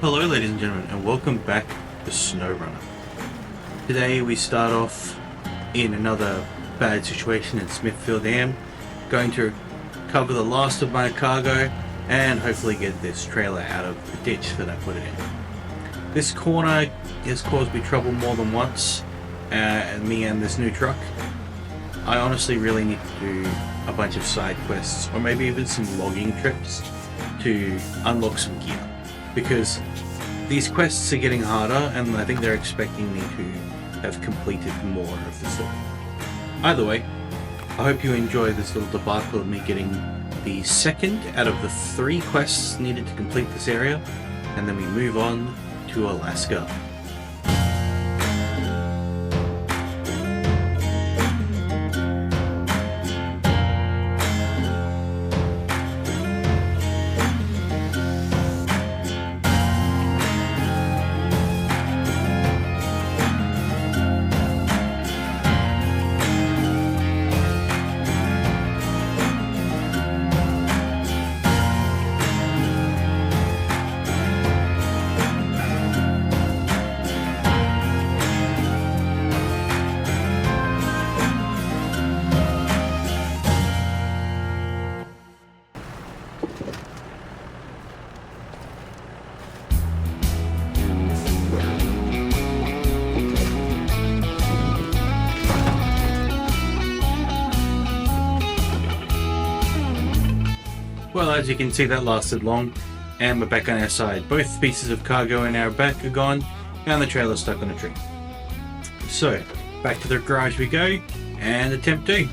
Hello ladies and gentlemen, and welcome back to Snowrunner. Today we start off in another bad situation in Smithfield Dam, going to cover the last of my cargo and hopefully get this trailer out of the ditch that I put it in. This corner has caused me trouble more than once, me and this new truck. I honestly really need to do a bunch of side quests, or maybe even some logging trips to unlock some gear, because these quests are getting harder and I think they're expecting me to have completed more of the story. Either way, I hope you enjoy this little debacle of me getting the second out of the 3 quests needed to complete this area, and then we move on to Alaska. Well, as you can see, that lasted long, and we're back on our side. Both pieces of cargo in our back are gone, and the trailer's stuck on a tree. So, back to the garage we go, and attempt 2.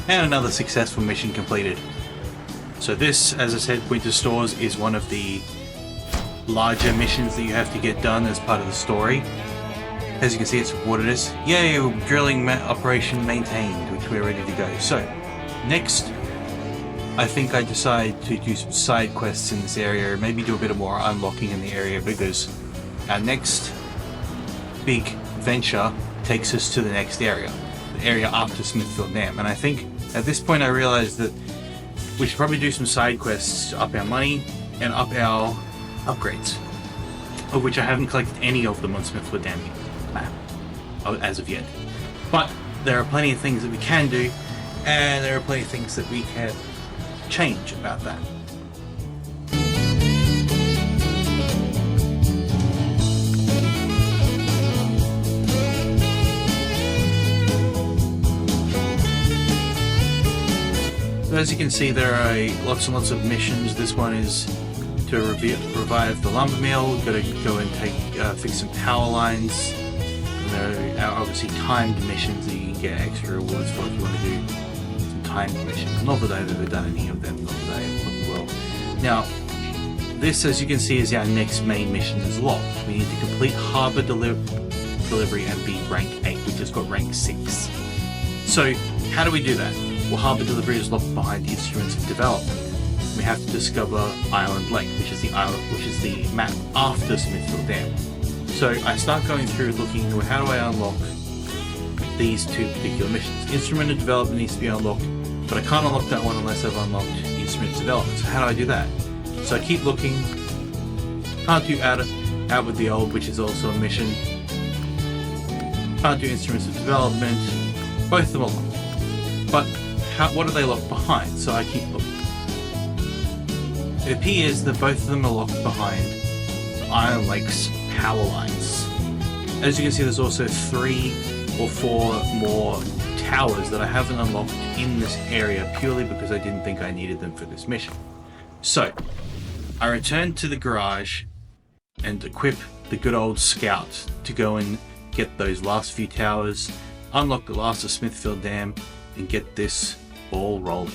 and another successful mission completed. So this, as I said, Winter Stores is one of the larger missions that you have to get done as part of the story. As you can see, it's rewarded us. Yay, drilling operation maintained, which we're ready to go. So, next, I think I decide to do some side quests in this area, maybe do a bit of more unlocking in the area, because our next big venture takes us to the next area, the area after Smithfield Dam. And I think at this point I realized that we should probably do some side quests to up our money and up our upgrades, of which I haven't collected any of them on Smithfield Dam map as of yet. But there are plenty of things that we can do, and there are plenty of things that we can change about that. So as you can see, there are lots and lots of missions. This one is to revive the lumber mill. Got to go and fix some power lines. And there are obviously timed missions that you can get extra rewards for if you want to do some timed missions. Not that I've ever done any of them, not that I have well. Now, this, as you can see, is our next main mission is locked. We need to complete harbour delivery and be rank 8. We just got rank 6. So, how do we do that? Well, harbour delivery is locked behind instruments of development. We have to discover Island Lake, which is the map after Smithfield Dam. So I start going through looking at how do I unlock these two particular missions. Instrument of development needs to be unlocked, but I can't unlock that one unless I've unlocked instrument of development. So how do I do that? So I keep looking. Can't do out with the old, which is also a mission. Can't do instruments of development. Both of them are locked. But what are they locked behind? So I keep looking. It appears that both of them are locked behind Iron Lake's power lines. As you can see, there's also 3 or 4 more towers that I haven't unlocked in this area purely because I didn't think I needed them for this mission. So, I return to the garage and equip the good old Scout to go and get those last few towers, unlock the last of Smithfield Dam, and get this ball rolling.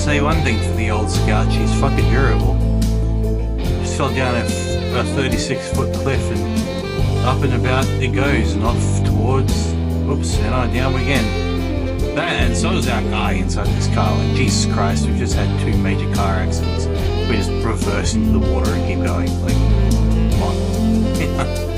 say one thing for the old scout, she's fucking durable. Just fell down a 36-foot cliff and up and about it goes and off towards, oops, and on down again. That, and so is our guy inside this car. Like, Jesus Christ, we've just had 2 major car accidents. We just reverse into the water and keep going. Like, come on.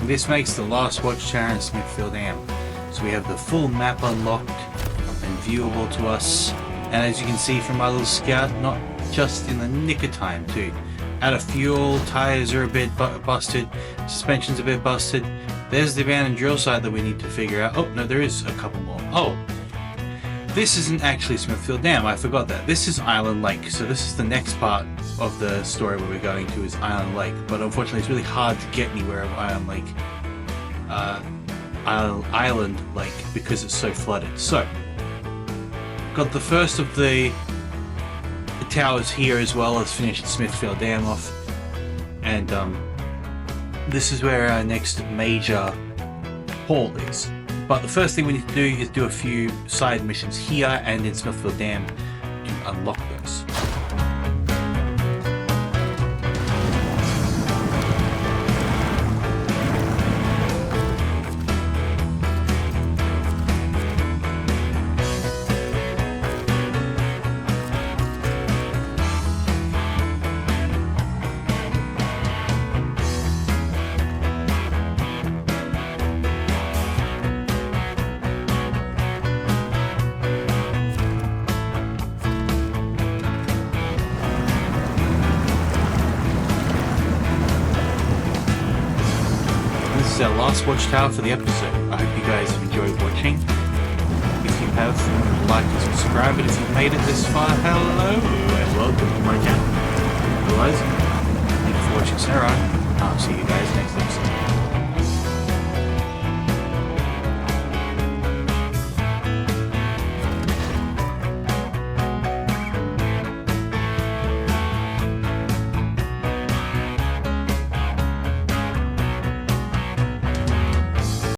This makes the last watchtower in Smithfield Dam. So we have the full map unlocked and viewable to us. And as you can see from my little scout, not just in the nick of time too. Out of fuel, tires are a bit busted, suspension's a bit busted. There's the abandoned drill site that we need to figure out. Oh, no, there is a couple more. Oh, this isn't actually Smithfield Dam, I forgot that. This is Island Lake, so this is the next part of the story where we're going to is Island Lake. But unfortunately, it's really hard to get anywhere of Island Lake, Island Lake, because it's so flooded. So, got the first of the towers here as well as finished Smithfield Dam off. And this is where our next major haul is. But the first thing we need to do is do a few side missions here and in Smithfield Dam to unlock those. This is our last watchtower for the episode. I hope you guys have enjoyed watching. have, like and subscribe. And if you've made it this far, hello and welcome to my channel. Otherwise, thank you for watching Snowrunner. I'll see you guys next episode.